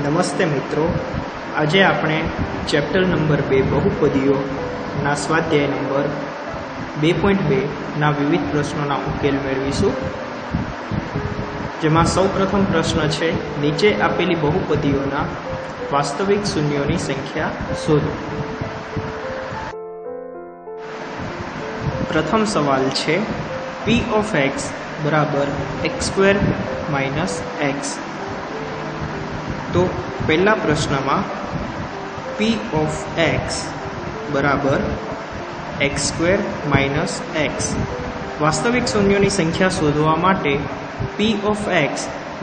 નમસ્તે મિત્રો, આજે આપણે ચેપ્ટર નંબર 2 બહુપદીઓના સ્વાધ્યાય નંબર 2.2ના વિવિધ પ્રશ્નોના ઉકેલ મેળવીશું। જેમાં સૌપ્રથમ પ્રશ્ન છે, નીચે આપેલી બહુપદીઓના વાસ્તવિક શૂન્યોની સંખ્યા શોધો। પ્રથમ સવાલ છે, p of x બરાબર x² - x। तो पहला प्रश्न में p of x बराबर x² - x वास्तविक शून्यों की संख्या शोधवा माटे p of x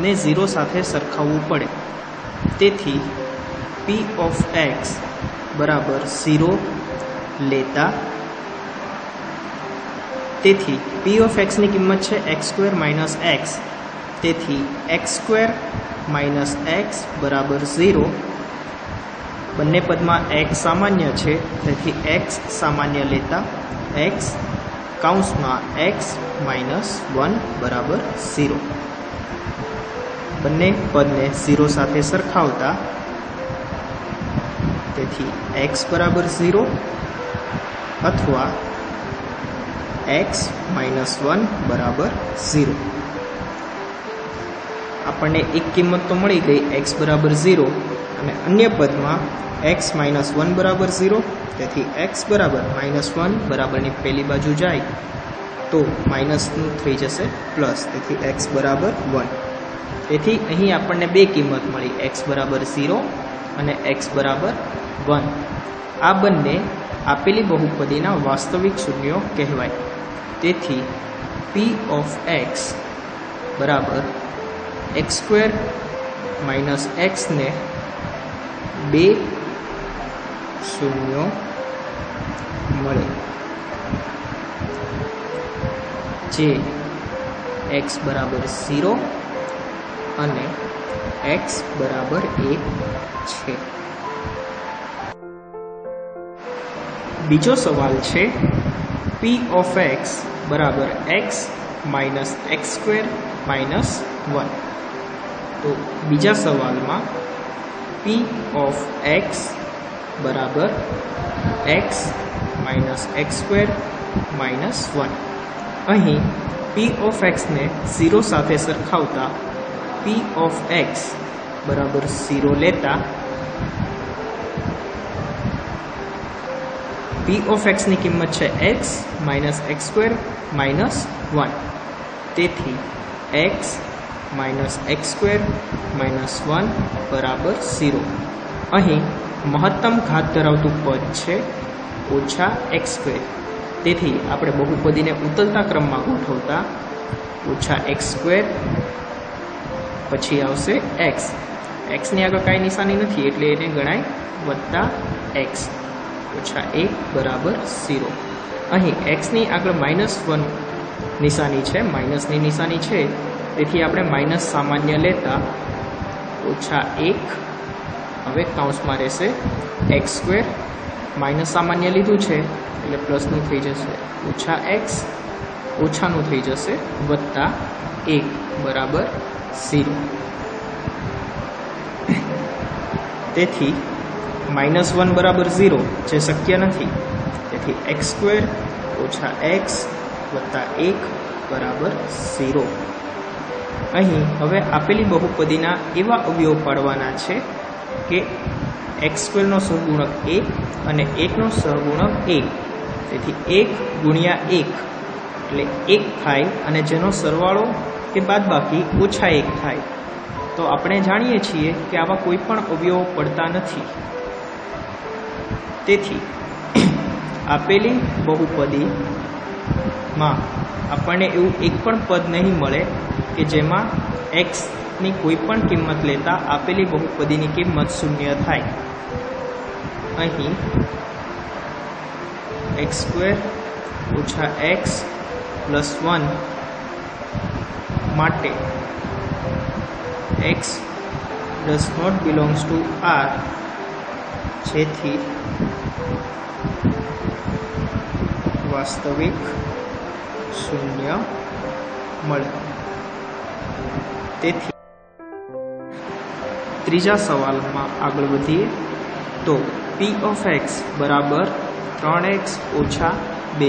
ने 0 साथे सरखाववू पड़े। तेथी p of x बराबर 0 लेता तेथी p of x ની કિંમત છે x² - x। तेथी x² - x बराबर 0। बने पद में x सामान्य है, तेथी x सामान्य लेता x काउंस में x - 1 बराबर 0। बने पद ने 0 साथे सरखावता तेथी x बराबर 0 अथवा x - 1 बराबर 0। आपने एक किंमत तो मળી गई x बराबर 0 અને अन्य पद में x - 1 बराबर 0। તેથી x बराबर -1 बराबर ની पहली बाजू जाए तो माइनस थी जैसे प्लस, તેથી x बराबर 1। તેથી અહીં આપણને બે કિંમત મળી, x बराबर 0 અને x बराबर 1। આ બંને આપેલી બહુપદીના વાસ્તવિક શૂન્યો કહેવાય। તેથી p of x बराबर x² - x ने बे शून्यों मळे, जे x बराबर 0 અને x बराबर 1 छे। बीजो सवाल छे, p of x बराबर x - x² - 1। तो बीजा सवाल में p of x बराबर x - x² - 1। अहीं p of x ने 0 साथे सरखावता p of x बराबर 0 लेता p of x ની કિંમત છે x - x² - 1। તેથી x - x² - 1 बराबर 0। अहीं महत्तम घात धरावतुं पद छे -x²। तेथी आपणे बहुपदीने उतरता क्रम में गोठवता -x² पछी आवशे x। x ની આગળ काई निशानी नथी एटले एने गणाय +x -1 बराबर 0। अहीं x ની આગળ -1 निशानी है, माइनस ની निशानी है, તેથી આપણે માઇનસ સામાન્ય લેતા -1 હવે કાઉન્સમાં રહેશે x², માઇનસ સામાન્ય લીધું છે એટલે પ્લસનું થઈ જશે -x ઓછાનું થઈ જશે +1 બરાબર 0। તેથી -1 बराबर 0 જે શક્ય નથી, તેથી x² - x +1 बराबर 0। અહીં હવે આપેલી બહુપદીના એવા અવયવ પાડવાના છે કે x² નો સહગુણક 1 અને 1 નો સહગુણક 1। તેથી 1 × 1 એટલે 1 થાય અને જેનો સરવાળો કે બાદબાકી -1 થાય। તો આપણે જાણીએ છીએ કે આવા કોઈ પણ અવયવો પડતા નથી। તેથી આપેલી બહુપદીમાં આપણને એવું એક પણ પદ નહીં મળે કે જેમાં x ની કોઈ પણ કિંમત લેતા આપેલી બહુપદીની કિંમત 0 થાય। અહીં x² - x + 1 માટે x does not belongs to R, જેથી વાસ્તવિક શૂન્ય મળે। તેથી ત્રીજા સવાલમાં આગળ વધીએ તો p of x બરાબર 3x ઓછા 2.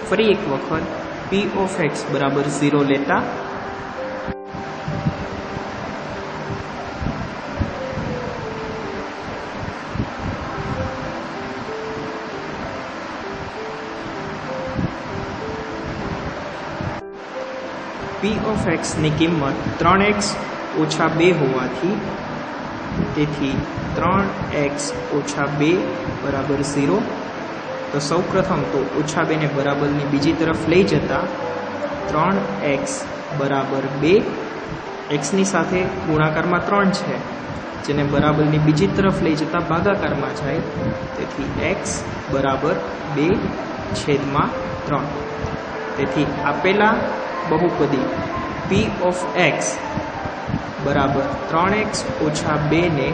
ફરી એક વખત p of x બરાબર 0 લેતા p of x ની કિંમત 3x ઓછા 2 હોવાથી તેથી 3x ઓછા 2 બરાબર 0. તો સૌ પ્રથમ તો ઓછા 2 ને બરાબરની બીજી તરફ લઈ જતા 3x બરાબર 2, xની સાથે ગુણાકારમાં 3 છે જેને બરાબરની બીજી તરફ લઈ જતા ભાગાકારમાં જાય, તેથી x બરાબર 2/3. તેથી આપેલા બહુપદી p of x બરાબર 3x ઓછા 2 ને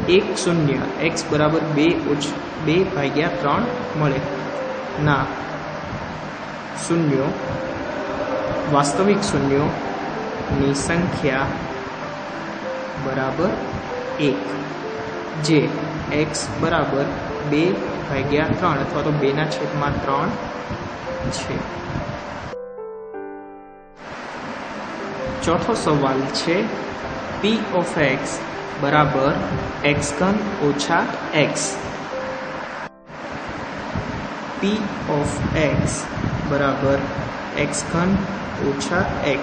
10 x બરાબર 2/3 મળે ના શૂન્યો વાસ્તવિક શૂન્યોની સંખ્યા બરાબર 1, જે x બરાબર 2/3 અથવા તો 2/3 છે. ચોથો સવાલ છે p of x બરાબર x3 ઓછા x. p of x બરાબર x3 ઓછા x.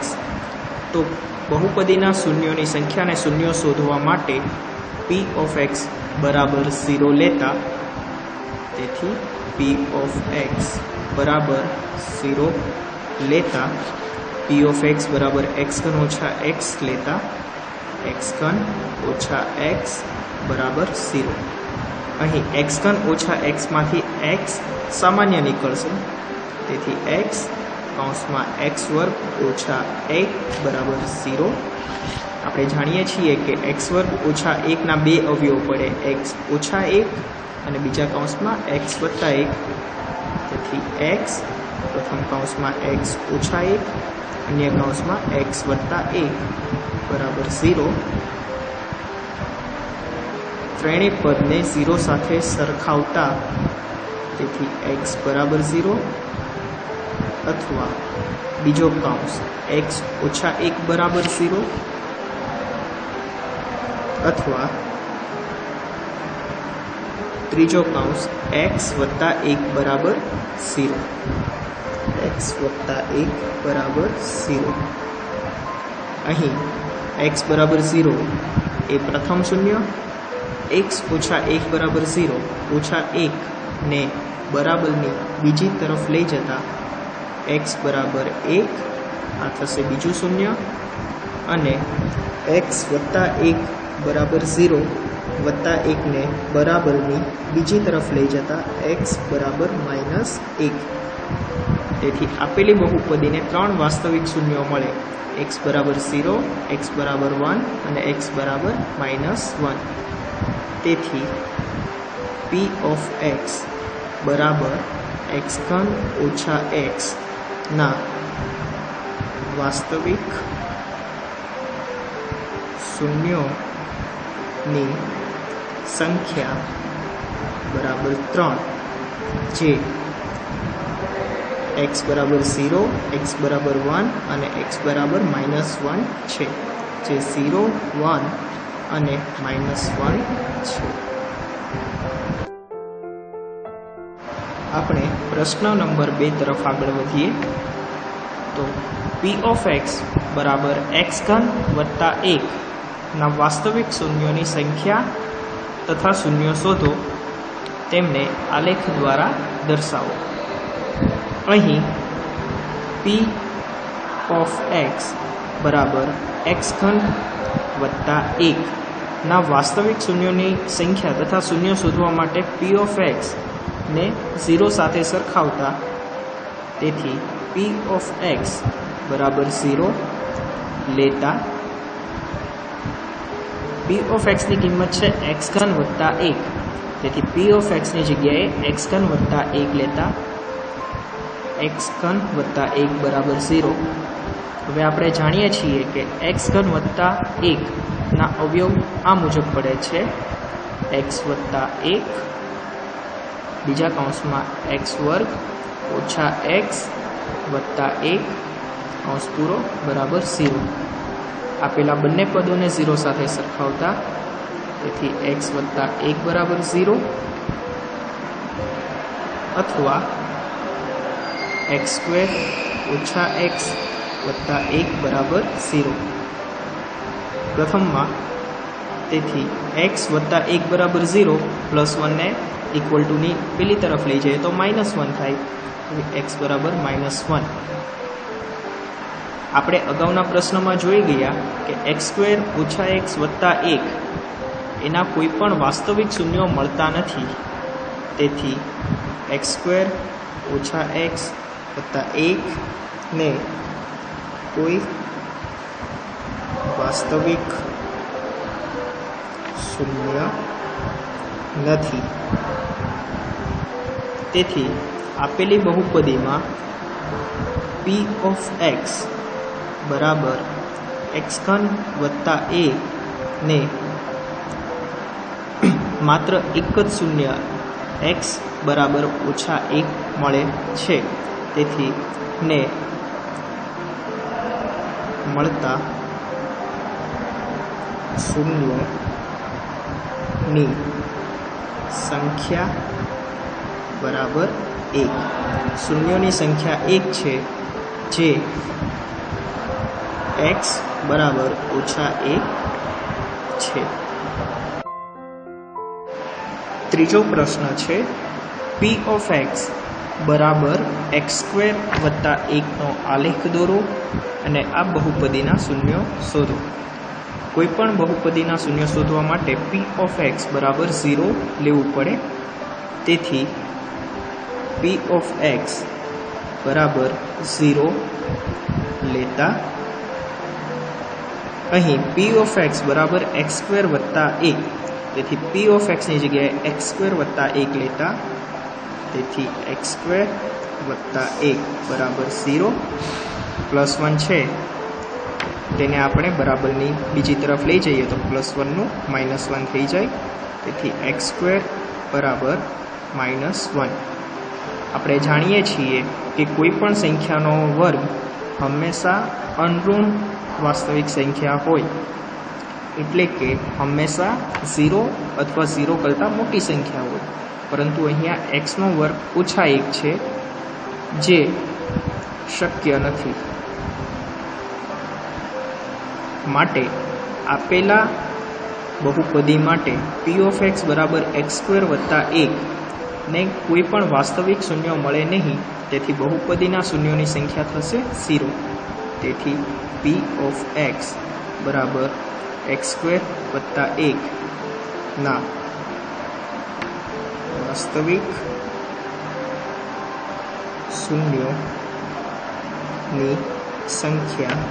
તો બહુપદીના શૂન્યોની સંખ્યાને શૂન્યો શોધવા માટે p of x બરાબર 0 લેતા, તેથી p of x બરાબર 0 લેતા p of x બરાબર x3 ઓછા x લેતા x3 ઓછા x બરાબર 0. અહીં x3 ઓછા x માંથી x સામાન્ય નીકળશે, તેથી x કૌંસમાં x વર્ગ ઓછા 1 બરાબર 0. આપણે જાણીએ છીએ કે x વર્ગ ઓછા 1 ના 2 અવયવ પડે, x ઓછા 1 અને બીજા કૌંસમાં x વત્તા 1. તેથી x પ્રથમ કૌંસમાં x ઓછા 1 અન્ય કૌંસમાં x વત્તા 1 બરાબર 0. ત્રણેય પદને 0 સાથે સરખાવતા, તેથી x બરાબર 0 અથવા બીજો કૌંસ x ઓછા 1 બરાબર 0 અથવા ત્રીજો કૌંસ x વત્તા 1 બરાબર 0. x વત્તા 1 બરાબર 0. અહીં x બરાબર 0 એ પ્રથમ શૂન્ય, x ઓછા 1 બરાબર 0 ઓછા 1 ને બરાબરની બીજી તરફ લઈ જતા x બરાબર 1 આ થશે બીજું શૂન્ય, અને x વત્તા 1 બરાબર 0 વત્તા 1 ને બરાબરની બીજી તરફ લઈ જતા x બરાબર -1. તેથી આપેલી બહુપદીને 3 વાસ્તવિક શૂન્યો મળે, x બરાબર 0, x બરાબર 1 અને x બરાબર -1. તેથી p of x બરાબર x3 ઓછા x ના વાસ્તવિક શૂન્યોની સંખ્યા બરાબર 3, જે x બરાબર 0, x બરાબર 1 અને x બરાબર -1 છે, જે 0, 1 અને -1 છે. આપણે પ્રશ્ન નંબર 2 તરફ આગળ વધીએ તો p of x બરાબર x3 વત્તા 1 ના વાસ્તવિક શૂન્યોની સંખ્યા તથા શૂન્યો શોધો, તેમને આલેખ દ્વારા દર્શાવો. અહીં p of x બરાબર x3 વત્તા 1 ના વાસ્તવિક શૂન્યોની સંખ્યા તથા શૂન્યો શોધવા માટે p of x ને 0 સાથે સરખાવતા, તેથી p of x બરાબર 0 લેતા p of x ની કિંમત છે x3 વત્તા 1, તેથી p of x ની જગ્યાએ x3 વત્તા 1 લેતા x3 વત્તા 1 બરાબર 0 હવે આપણે જાણીએ છીએ કે x ઘન વત્તા 1 ના અવયવ આ મુજબ પડે છે x વત્તા 1 બીજા કૌંસમાં x વર્ગ ઓછા x વત્તા 1 કૌંસ પૂરો બરાબર 0. આપેલા બંને પદોને 0 સાથે સરખાવતા, તેથી x વત્તા 1 બરાબર 0 અથવા x સ્ક્વેર ઓછા x વત્તા 1 બરાબર 0. પ્રથમમાં તેથી x વત્તા 1 બરાબર 0 પ્લસ 1 ને ઇક્વલ ટુની પેલી તરફ લઈ જઈએ તો -1 થાય, x બરાબર -1. આપણે અગાઉના પ્રશ્નમાં જોઈ ગયા કે x સ્ક્વેર ઓછા x વત્તા 1 એના કોઈ પણ વાસ્તવિક શૂન્યો મળતા નથી, તેથી x સ્ક્વેર ઓછા x વત્તા 1 ને કોઈ વાસ્તવિક શૂન્ય નથી. તેથી આપેલી બહુપદીમાં p ઓફ x બરાબર x ઘન વત્તા a ને માત્ર એક જ શૂન્ય x બરાબર ઓછા 1 મળે છે. તેથી ને મળતા શૂન્યોની સંખ્યા બરાબર 1. શૂન્યોની સંખ્યા 1 છે, જે x બરાબર ઓછા 1 છે. ત્રીજો પ્રશ્ન છે p ઓફ x બરાબર x સ્ક્વેર વત્તા 1 નો આલેખ દોરો અને આ બહુપદીના શૂન્યો શોધો. કોઈ પણ બહુપદીના શૂન્ય શોધવા માટે p ઓફ x બરાબર 0 લેવું પડે. તેથી p ઓફ x બરાબર 0 લેતા અહીં p ઓફ x બરાબર x સ્ક્વેર વત્તા 1, તેથી p ઓફ x ની જગ્યાએ x સ્ક્વેર વત્તા 1 લેતા, તેથી x સ્ક્વેર વત્તા 1 બરાબર 0. પ્લસ 1 છે તેને આપણે બરાબરની બીજી તરફ લઈ જઈએ તો +1 નું -1 થઈ જાય, તેથી x સ્ક્વેર બરાબર -1. આપણે જાણીએ છીએ કે કોઈ પણ સંખ્યાનો વર્ગ હંમેશા અનઋણ વાસ્તવિક સંખ્યા હોય, એટલે કે હંમેશા 0 અથવા 0 કરતાં મોટી સંખ્યા હોય. પરંતુ અહીંયા x નો વર્ગ ઓછા 1 છે, જે શક્ય નથી. માટે આપેલા બહુપદી માટે p ઓફ x બરાબર x સ્ક્વેર વત્તા 1 ને કોઈ પણ વાસ્તવિક શૂન્યો મળે નહીં, તેથી બહુપદીના શૂન્યોની સંખ્યા થશે 0. તેથી p ઓફ x બરાબર x સ્ક્વેર વત્તા 1 ના વાસ્તવિક શૂન્યોની સંખ્યા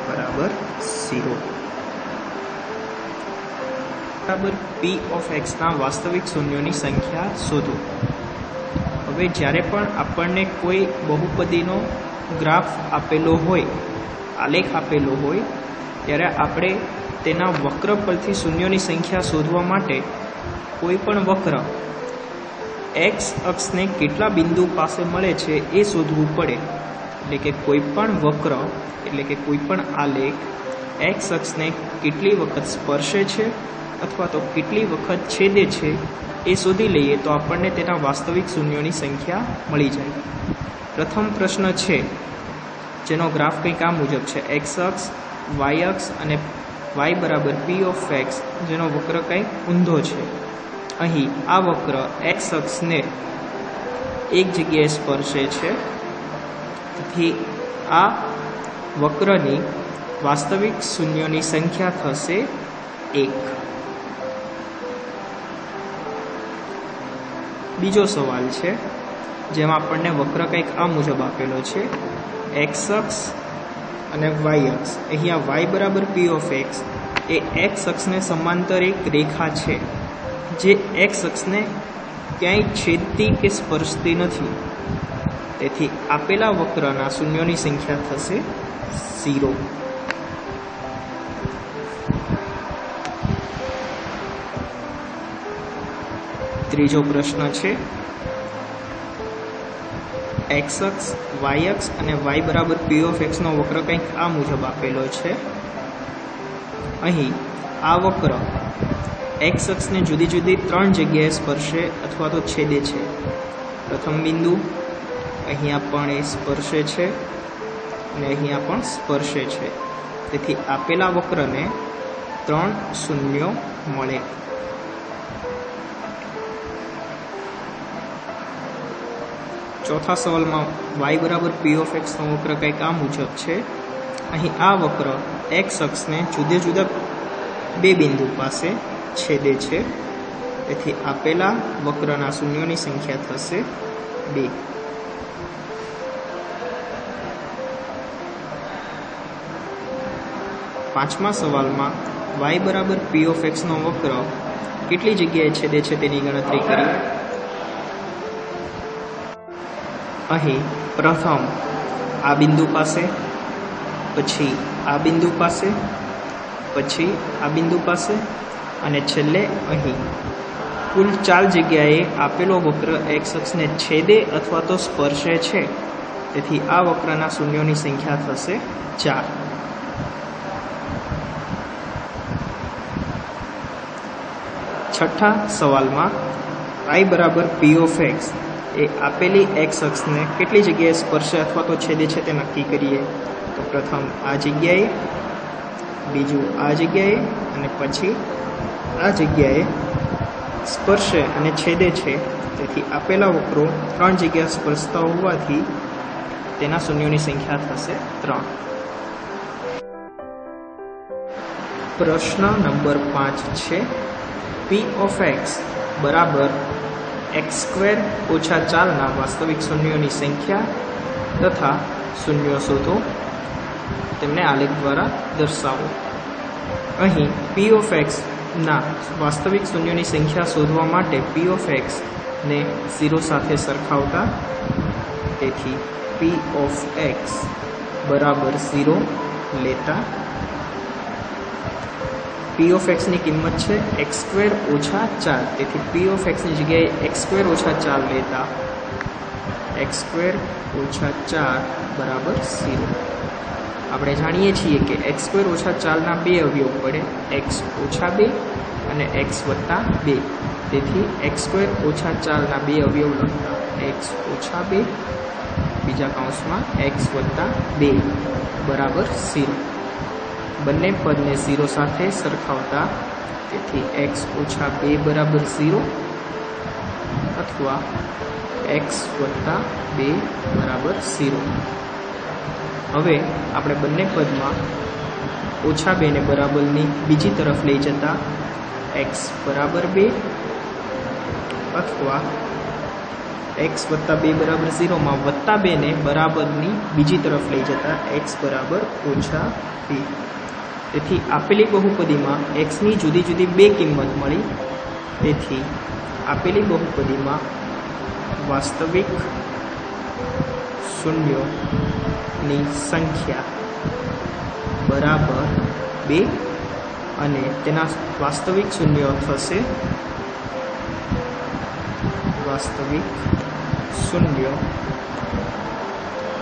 બરાબર 0. બરાબર p ઓફ x ના વાસ્તવિક શૂન્યોની સંખ્યા શોધો. હવે જ્યારે પણ આપણને કોઈ બહુપદીનો ગ્રાફ આપેલો હોય, આલેખ આપેલો હોય, ત્યારે આપણે તેના વક્ર પરથી શૂન્યોની સંખ્યા શોધવા માટે કોઈ પણ વક્ર x અક્ષને કેટલા બિંદુ પાસે મળે છે એ શોધવું પડે. એટલે કે કોઈ પણ વક્ર એટલે કે કોઈ પણ આલેખ x અક્ષને કેટલી વખત સ્પર્શે છે અથવા તો કેટલી વખત છેદે છે એ શોધી લઈએ તો આપણને તેના વાસ્તવિક શૂન્યોની સંખ્યા મળી જાય. પ્રથમ પ્રશ્ન છે જેનો ગ્રાફ કંઈક આ મુજબ છે, x અક્ષ, y અક્ષ અને y બરાબર p ઓફ x, જેનો વક્ર કંઈક ઊંધો છે. અહીં આ વક્ર x અક્ષને એક જગ્યાએ સ્પર્શે છે, તેથી આ વક્રની વાસ્તવિક શૂન્યોની સંખ્યા થશે 1. બીજો સવાલ છે જેમાં આપણને વક્ર કંઈક આ મુજબ આપેલો છે, x અક્ષ અને y અક્ષ. અહીંયા y બરાબર p of x A x અક્ષને સમાંતર એક રેખા છે, જે x અક્ષને ક્યાંય છેદતી કે સ્પર્શતી નથી. તેથી આપેલા વક્રના શૂન્યોની સંખ્યા થશે 0. ત્રીજો પ્રશ્ન છે, x અક્ષ, y અક્ષ અને y બરાબર p ઓફ x નો વક્ર કંઈક આ મુજબ આપેલો છે. અહીં આ વક્ર x અક્ષને જુદી જુદી 3 જગ્યાએ સ્પર્શે અથવા તો છેદે છે. પ્રથમ બિંદુ અહીંયા પણ એ સ્પર્શે છે અને અહીંયા પણ સ્પર્શે છે. તેથી આપેલા વક્રને 3 શૂન્યો મળે. ચોથા સવાલમાં y બરાબર p ઓફ x નો વક્ર કંઈક આ મુજબ છે. અહીં આ વક્ર x અક્ષને જુદા જુદા 2 બિંદુ પાસે છેદે છે. તેથી આપેલા વક્રના શૂન્યોની સંખ્યા થશે 2. પાંચમા સવાલમાં y બરાબર p ઓફ x નો વક્ર કેટલી જગ્યાએ છેદે છે તેની ગણતરી કરીએ. અહીં પ્રથમ આ બિંદુ પાસે, પછી આ બિંદુ પાસે, પછી આ બિંદુ પાસે અને છેલ્લે અહીં કુલ 4 જગ્યાએ આપેલો વક્ર x અક્ષને છેદે અથવા તો સ્પર્શે છે. તેથી આ વક્રના શૂન્યોની સંખ્યા થશે 4. છઠ્ઠા સવાલમાં y બરાબર p ઓફ x એ આપેલી x અક્ષને કેટલી જગ્યાએ સ્પર્શે અથવા તો છેદે છે તે નક્કી કરીએ. તો પ્રથમ આ જગ્યાએ, બીજું આ જગ્યાએ અને પછી આ જગ્યાએ સ્પર્શે અને છેદે છે. તેથી આપેલા વક્રો 3 જગ્યા સ્પર્શતા હોવાથી તેના શૂન્યોની સંખ્યા થશે 3. પ્રશ્ન નંબર 5 છે, p ઓફ x બરાબર x² ઓછા 4 ના વાસ્તવિક શૂન્યોની સંખ્યા તથા શૂન્યો શોધો. તેમને આલેખ દ્વારા દર્શાવો. અહીં p ઓફ x ના વાસ્તવિક શૂન્યોની સંખ્યા શોધવા માટે p ઓફ x ને 0 સાથે સરખાવતા. તેથી p ઓફ x બરાબર 0 લેતા p ઓફ x ની કિંમત છે x² ઓછા 4. તેથી p ઓફ x ની જગ્યાએ x² ઓછા 4 લેતા x² ઓછા 4 બરાબર 0. આપણે જાણીએ છીએ કે x² ઓછા 4 ના 2 અવયવ પડે, x ઓછા 2 અને x વત્તા 2. તેથી x² ઓછા 4 ના 2 અવયવ લખતા x ઓછા 2 બીજા કૌંસમાં x વત્તા 2 બરાબર 0. બંને પદને 0 સાથે સરખાવતા. તેથી x ઓછા 2 બરાબર 0 અથવા x વત્તા 2 બરાબર 0. હવે આપણે બંને પદમાં ઓછા 2 ને બરાબરની બીજી તરફ લઈ જતા x બરાબર 2 અથવા x વત્તા 2 બરાબર 0 માં વત્તા 2 ને બરાબરની બીજી તરફ લઈ જતા x બરાબર ઓછા 2. તેથી આપેલી બહુપદીમાં x ની જુદી જુદી 2 કિંમત મળી. તેથી આપેલી બહુપદીમાં વાસ્તવિક શૂન્યોની સંખ્યા બરાબર 2 અને તેના વાસ્તવિક શૂન્યો થશે વાસ્તવિક શૂન્યો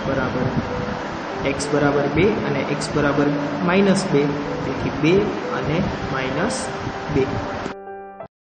બરાબર x બરાબર 2 અને x બરાબર -2. તેથી 2 અને -2.